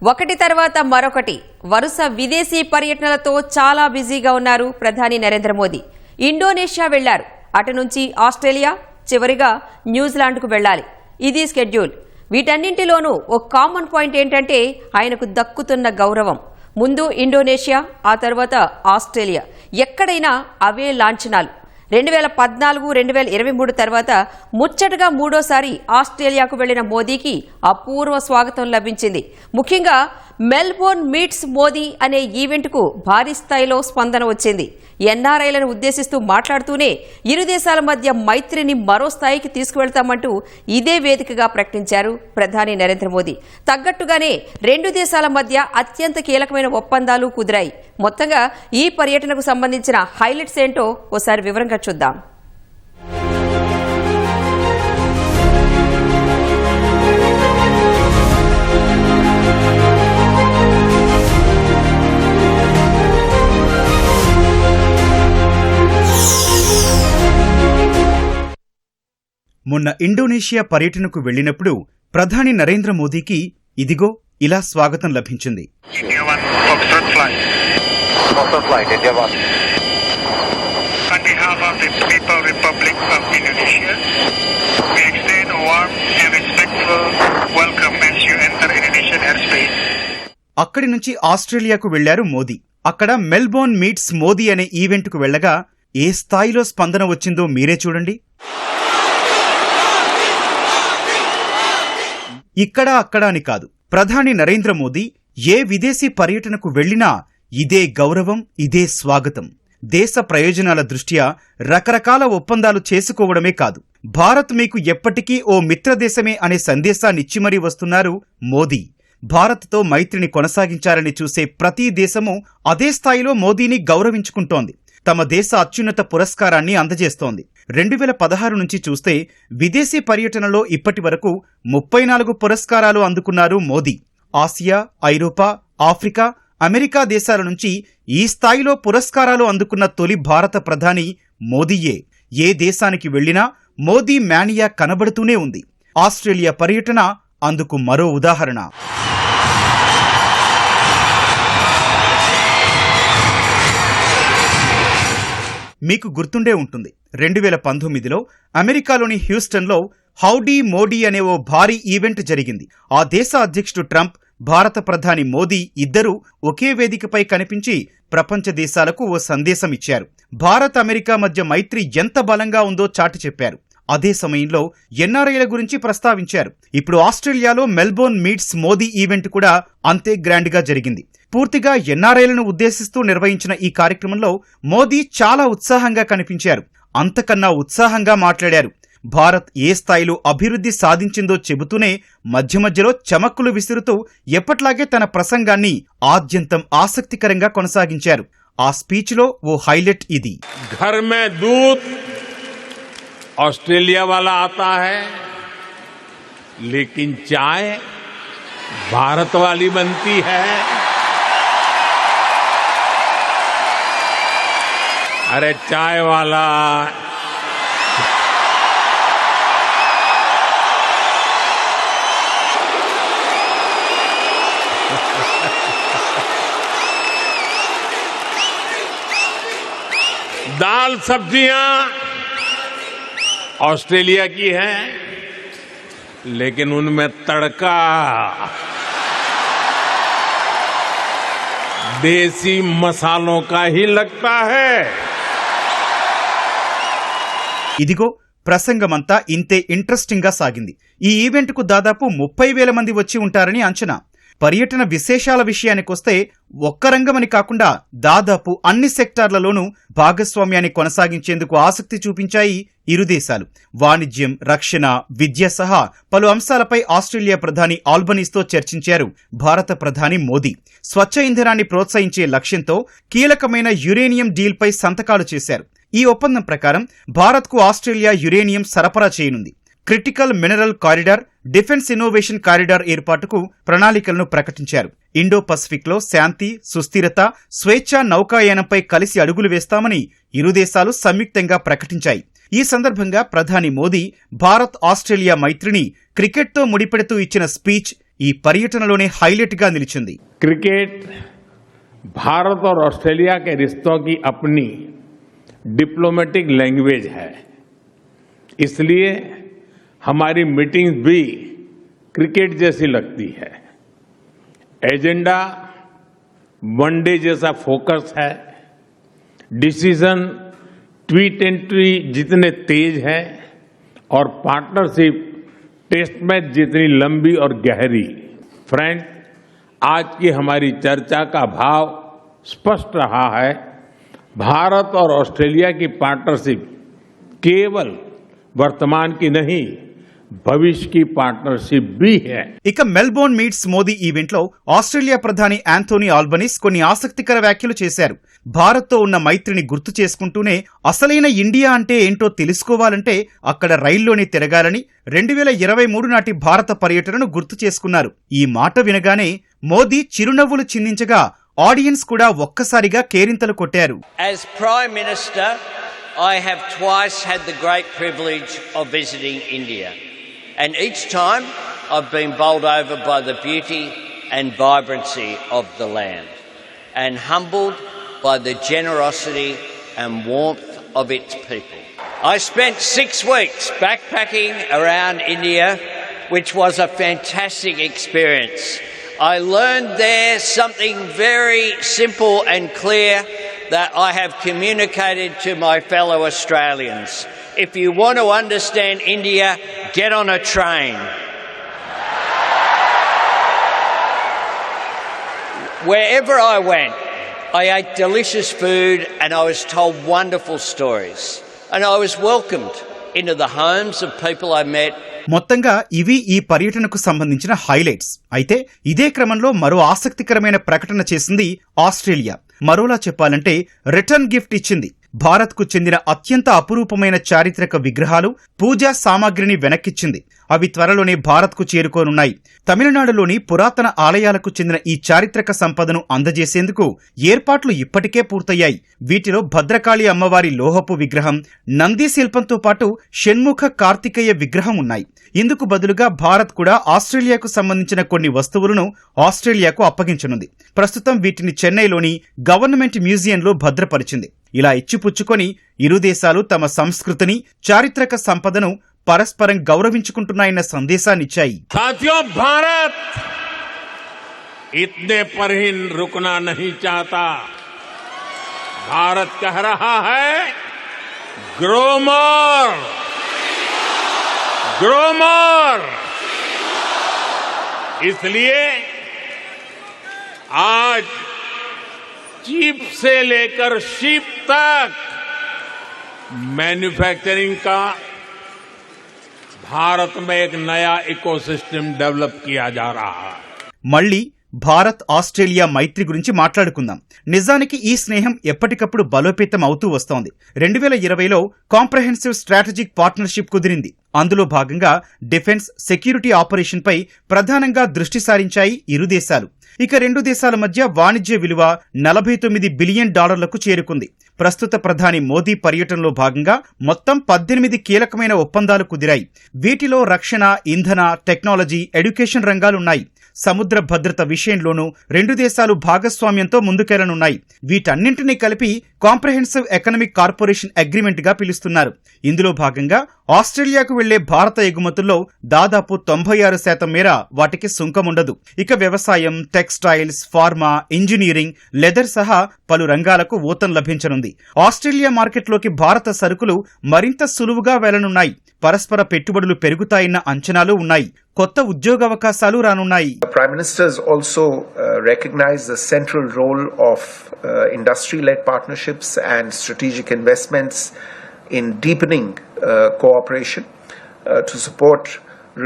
ఒకటి తర్వాత మరొకటి వరుస విదేశీ పర్యటనలతో చాలా బిజీగా ఉన్నారు ప్రధాని నరేంద్ర మోదీ. ఇండోనేషియా వెళ్లారు, అటు నుంచి ఆస్ట్రేలియా, చివరిగా న్యూజిలాండ్కు వెళ్లాలి. ఇది స్కెడ్యూల్. వీటన్నింటిలోనూ ఒక కామన్ పాయింట్ ఏంటంటే ఆయనకు దక్కుతున్న గౌరవం. ముందు ఇండోనేషియా, ఆ తర్వాత ఆస్ట్రేలియా. ఎక్కడైనా అవే లాంఛనాలు. 2014, 2023 తర్వాత ముచ్చటగా మూడోసారి ఆస్ట్రేలియాకు వెళ్లిన మోదీకి అపూర్వ స్వాగతం లభించింది. ముఖ్యంగా మెల్బోర్న్ మీట్స్ మోదీ అనే ఈవెంట్కు భారీ స్థాయిలో స్పందన వచ్చింది. ఎన్ఆర్ఐలను ఉద్దేశిస్తూ మాట్లాడుతూనే ఇరు దేశాల మధ్య మైత్రిని మరో స్థాయికి తీసుకువెళ్తామంటూ ఇదే వేదికగా ప్రకటించారు ప్రధాని నరేంద్ర మోదీ. తగ్గట్టుగానే రెండు దేశాల మధ్య అత్యంత కీలకమైన ఒప్పందాలు కుదిరాయి. మొత్తంగా ఈ పర్యటనకు సంబంధించిన హైలైట్స్ ఏంటో ఓసారి వివరంగా చూద్దాం. మొన్న ఇండోనేషియా పర్యటనకు వెళ్లినప్పుడు ప్రధాని నరేంద్ర మోదీకి ఇదిగో ఇలా స్వాగతం లభించింది. అక్కడి నుంచి ఆస్ట్రేలియాకు వెళ్లారు మోదీ. అక్కడ మెల్బోర్న్ మీట్స్ మోదీ అనే ఈవెంట్కు వెళ్లగా ఏ స్థాయిలో స్పందన వచ్చిందో మీరే చూడండి. ఇక్కడ అక్కడ అని కాదు, ప్రధాని నరేంద్ర మోదీ ఏ విదేశీ పర్యటనకు వెళ్లినా ఇదే గౌరవం, ఇదే స్వాగతం. దేశ ప్రయోజనాల దృష్ట్యా రకరకాల ఒప్పందాలు చేసుకోవడమే కాదు, భారత్ మీకు ఎప్పటికీ ఓ మిత్రదేశమే అనే సందేశాన్నిచ్చి మరీ వస్తున్నారు మోదీ. భారత్తో మైత్రిని కొనసాగించాలని చూసే ప్రతి దేశమూ అదే స్థాయిలో మోదీని గౌరవించుకుంటోంది. తమ దేశ అత్యున్నత పురస్కారాన్ని అందజేస్తోంది. 2016 నుంచి చూస్తే విదేశీ పర్యటనలో ఇప్పటి వరకు 34 పురస్కారాలు అందుకున్నారు మోదీ. ఆసియా, ఐరోపా, ఆఫ్రికా, అమెరికా దేశాల నుంచి ఈ స్థాయిలో పురస్కారాలు అందుకున్న తొలి భారత ప్రధాని మోదీయే. ఏ దేశానికి వెళ్లినా మోదీ మేనియా కనబడుతూనే ఉంది. ఆస్ట్రేలియా పర్యటన అందుకు మరో ఉదాహరణ. మీకు గుర్తుండే ఉంటుంది, 2019లో అమెరికాలోని హ్యూస్టన్లో హౌడీ మోడీ అనే ఓ భారీ ఈవెంట్ జరిగింది. ఆ దేశ అధ్యక్షుడు ట్రంప్, భారత ప్రధాని మోదీ ఇద్దరూ ఒకే వేదికపై కనిపించి ప్రపంచ దేశాలకు ఓ సందేశం ఇచ్చారు. భారత్ అమెరికా మధ్య మైత్రి ఎంత బలంగా ఉందో చాటి చెప్పారు. అదే సమయంలో ఎన్ఆర్ఐల గురించి ప్రస్తావించారు. ఇప్పుడు ఆస్ట్రేలియాలో మెల్బోర్న్ మీట్స్ మోదీ ఈవెంట్ కూడా అంతే గ్రాండ్ గా జరిగింది. పూర్తిగా ఎన్ఆర్ఐలను ఉద్దేశిస్తూ నిర్వహించిన ఈ కార్యక్రమంలో మోదీ చాలా ఉత్సాహంగా కనిపించారు. అంతకన్నా ఉత్సాహంగా మాట్లాడారు. భారత్ ఏ స్థాయిలో అభివృద్ధి సాధించిందో చెబుతూనే మధ్య మధ్యలో చమక్కులు విసురుతూ ఎప్పట్లాగే తన ప్రసంగాన్ని ఆద్యంతం ఆసక్తికరంగా కొనసాగించారు. ఆ స్పీచ్లో ఓ హైలైట్ ఇది. ఘర్ మే దూత్ ऑस्ट्रेलिया वाला आता है, लेकिन चाय भारत वाली बनती है. अरे चाय वाला दाल सब्जियां ऑस्ट्रेलिया की है, लेकिन उनमें तड़का देसी मसालों का ही लगता है. ఇదిగో ప్రసంగమంతా ఇంతే ఇంట్రెస్టింగ్ గా సాగింది. ఈ ఈవెంట్ కు దాదాపు 30,000 మంది వచ్చి ఉంటారని అంచనా. పర్యటన విశేషాల విషయానికొస్తే ఒక్క రంగమని కాకుండా దాదాపు అన్ని సెక్టార్లలోనూ భాగస్వామ్యాన్ని కొనసాగించేందుకు ఆసక్తి చూపించాయి ఇరు దేశాలు. వాణిజ్యం, రక్షణ, విద్య సహా పలు అంశాలపై ఆస్ట్రేలియా ప్రధాని ఆల్బనీస్తో చర్చించారు భారత ప్రధాని మోదీ. స్వచ్ఛ ఇంధనాన్ని ప్రోత్సహించే లక్ష్యంతో కీలకమైన యురేనియం డీల్పై సంతకాలు చేశారు. ఈ ఒప్పందం ప్రకారం భారత్కు ఆస్ట్రేలియా యురేనియం సరఫరా చేయనుంది. Critical mineral corridor, defence innovation corridor ఏర్పాటుకు ప్రణాళికలను ప్రకటించారు. ఇండో పసిఫిక్ లో శాంతి, సుస్థిరత, స్వేచ్ఛా నౌకాయానంపై కలిసి అడుగులు వేస్తామని ఇరు దేశాలు సంయుక్తంగా ప్రకటించాయి. ఈ సందర్భంగా ప్రధాని మోదీ భారత్ ఆస్ట్రేలియా మైత్రిని క్రికెట్తో ముడిపెడుతూ ఇచ్చిన స్పీచ్ ఈ పర్యటనలోనే హైలైట్గా నిలిచింది. क्रिकेट भारत और ऑस्ट्रेलिया के रिश्तों की अपनी डिप्लोमेटिक लैंग्वेज है, इसलिए हमारी मीटिंग्स भी क्रिकेट जैसी लगती है. एजेंडा वनडे जैसा फोकस है, डिसीजन ट्वीट एंड ट्री जितने तेज है और पार्टनरशिप टेस्ट मैच जितनी लंबी और गहरी. फ्रेंड, आज की हमारी चर्चा का भाव स्पष्ट रहा है. भारत और ऑस्ट्रेलिया की पार्टनरशिप केवल वर्तमान की नहीं, భవిష్య की पार्टनरशिप भी है. ఇక మెల్బోర్న్ మీట్స్ మోదీ ఈవెంట్ లో ఆస్ట్రేలియా ప్రధాని యాంథోనీ ఆల్బనీస్ కొన్ని ఆసక్తికర వ్యాఖ్యలు చేశారు. భారత్తో ఉన్న మైత్రిని గుర్తు చేసుకుంటూనే అసలైన ఇండియా అంటే ఏంటో తెలుసుకోవాలంటే అక్కడ రైల్లోనే తిరగాలని 2023 నాటి భారత పర్యటనను గుర్తు చేసుకున్నారు. ఈ మాట వినగానే మోదీ చిరునవ్వులు చిందించగా ఆడియన్స్ కూడా ఒక్కసారిగా కేరింతలు కొట్టారు. As Prime Minister, I have twice had the great privilege of visiting India. And each time I've been bowled over by the beauty and vibrancy of the land and humbled by the generosity and warmth of its people. I spent 6 weeks backpacking around India, which was a fantastic experience. I learned there something very simple and clear that I have communicated to my fellow Australians. If you want to understand India, get on a train. Wherever I went, I ate delicious food and I was told wonderful stories. And I was welcomed into the homes of people I met. మొత్తంగా ఇవి ఈ పర్యటనకు సంబంధించిన highlights. అయితే ఇదే క్రమంలో మరో ఆసక్తికరమైన ప్రకటన చేసింది ఆస్ట్రేలియా. మరోలా చెప్పాలంటే రిటర్న్ గిఫ్ట్ ఇచ్చింది. భారత్కు చెందిన అత్యంత అపురూపమైన చారిత్రక విగ్రహాలు, పూజా సామాగ్రిని వెనక్కిచ్చింది. అవి త్వరలోనే భారత్కు చేరుకోనున్నాయి. తమిళనాడులోని పురాతన ఆలయాలకు చెందిన ఈ చారిత్రక సంపదను అందజేసేందుకు ఏర్పాట్లు ఇప్పటికే పూర్తయ్యాయి. వీటిలో భద్రకాళి అమ్మవారి లోహపు విగ్రహం, నంది శిల్పంతో పాటు షణ్ముఖ కార్తికేయ విగ్రహం ఉన్నాయి. ఇందుకు బదులుగా భారత్ కూడా ఆస్ట్రేలియాకు సంబంధించిన కొన్ని వస్తువులను ఆస్ట్రేలియాకు అప్పగించనుంది. ప్రస్తుతం వీటిని చెన్నైలోని గవర్నమెంట్ మ్యూజియంలో భద్రపరిచింది. ఇలా ఇచ్చిపుచ్చుకొని ఇరు దేశాలు తమ సంస్కృతిని, చారిత్రక సంపదను పరస్పరం గౌరవించుకుంటున్నాయన్న సందేశాన్నిచ్చాయి. साथियों, भारत इतने पर ही रुकना नहीं चाहता. भारत कह रहा है ग्रो मोर, ग्रो मोर. इसलिए आज चिप से लेकर शिप तक मैन्युफैक्चरिंग का भारत में एक नया इकोसिस्टम डेवलप किया जा रहा है. మళ్లీ భారత్ ఆస్ట్రేలియా మైత్రి గురించి మాట్లాడుకుందాం. నిజానికి ఈ స్నేహం ఎప్పటికప్పుడు బలోపేతం అవుతూ వస్తోంది. 2020లో కాంప్రహెన్సివ్ స్ట్రాటజిక్ పార్ట్నర్షిప్ కుదిరింది. అందులో భాగంగా డిఫెన్స్, సెక్యూరిటీ ఆపరేషన్ పై ప్రధానంగా దృష్టి సారించాయి ఇరు దేశాలు. ఇక రెండు దేశాల మధ్య వాణిజ్య విలువ $49 బిలియన్ చేరుకుంది. ప్రస్తుత ప్రధాని మోదీ పర్యటనలో భాగంగా మొత్తం 18 కీలకమైన ఒప్పందాలు కుదిరాయి. వీటిలో రక్షణ, ఇంధన, టెక్నాలజీ, ఎడ్యుకేషన్ రంగాలున్నాయి. సముద్ర భద్రత విషయంలోనూ రెండు దేశాలు భాగస్వామ్యంతో ముందుకెళ్లనున్నాయి. వీటన్నింటినీ కలిపి కాంప్రహెన్సివ్ ఎకనామిక్ కార్పొరేషన్ అగ్రిమెంట్ గా పిలుస్తున్నారు. ఇందులో భాగంగా ఆస్ట్రేలియాకు వెళ్లే భారత ఎగుమతుల్లో దాదాపు 96% మేర వాటికి సుంకం ఉండదు. ఇక వ్యవసాయం, టెక్స్టైల్స్, ఫార్మా, ఇంజనీరింగ్, లెదర్ సహా పలు రంగాలకు ఊతం లభించనుంది. ఆస్ట్రేలియా మార్కెట్లోకి భారత సరుకులు మరింత సులువుగా వెళ్లనున్నాయి. పరస్పర పెట్టుబడులు పెరుగుతాయన్న అంచనాలు ఉన్నాయి. కొత్త ఉద్యోగావకాశాలు రానున్నాయి. Prime Minister has also recognized the central role of industry-led partnerships and strategic investments in deepening cooperation to support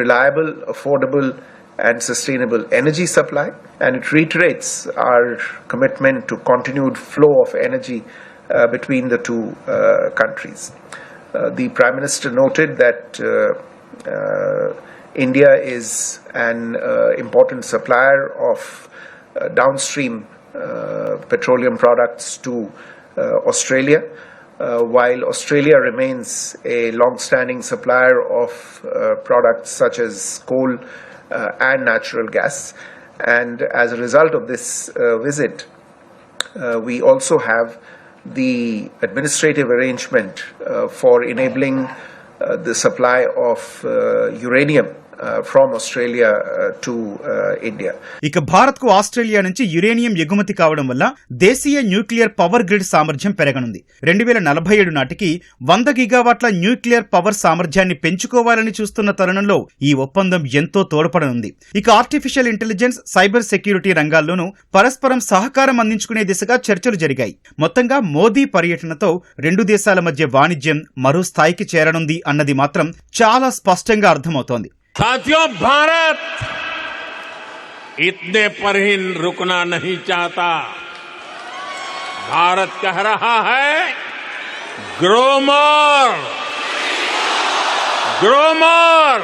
reliable, affordable and sustainable energy supply, and it reiterates our commitment to continued flow of energy between the two countries. The Prime Minister noted that India is an important supplier of downstream petroleum products to Australia, while Australia remains a long-standing supplier of products such as coal and natural gas. And as a result of this visit, we also have the administrative arrangement for enabling the supply of uranium from Australia to India. ఇక భారత్కు Australia నుంచి uranium ఎగుమతి కావడం వల్ల దేశీయ nuclear power grid సామర్థ్యం పెరగనుంది. 2047 నాటికి 100 గిగావాట్ల nuclear power సామర్థ్యాన్ని పెంచుకోవాలని చూస్తున్న తరుణంలో ఈ ఒప్పందం ఎంతో తోడ్పడనుంది. ఇక ఆర్టిఫిషియల్ ఇంటెలిజెన్స్, సైబర్ సెక్యూరిటీ రంగాల్లోనూ పరస్పరం సహకారం అందించుకునే దిశగా చర్చలు జరిగాయి. మొత్తంగా మోదీ పర్యటనతో రెండు దేశాల మధ్య వాణిజ్యం మరో స్థాయికి చేరనుంది అన్నది మాత్రం చాలా స్పష్టంగా అర్థమవుతోంది. साथियों, भारत इतने पर ही रुकना नहीं चाहता. भारत कह रहा है ग्रो मोर, ग्रो मोर.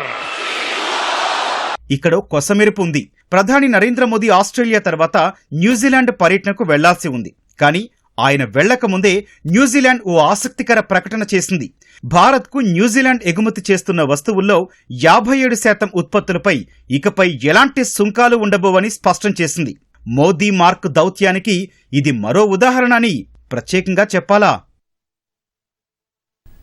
ఇక్కడ కొసమెరుపు ఉంది. ప్రధాని నరేంద్ర మోదీ ఆస్ట్రేలియా తర్వాత న్యూజిలాండ్ పర్యటనకు వెళ్లాల్సి ఉంది. కానీ ఆయన వెళ్లకముందే న్యూజిలాండ్ ఓ ఆసక్తికర ప్రకటన చేసింది. భారత్కు న్యూజిలాండ్ ఎగుమతి చేస్తున్న వస్తువుల్లో 57% ఉత్పత్తులపై ఇకపై ఎలాంటి సుంకాలు ఉండబోవని స్పష్టం చేసింది. మోదీ మార్క్ దౌత్యానికి ఇది మరో ఉదాహరణ అని ప్రత్యేకంగా చెప్పాలా?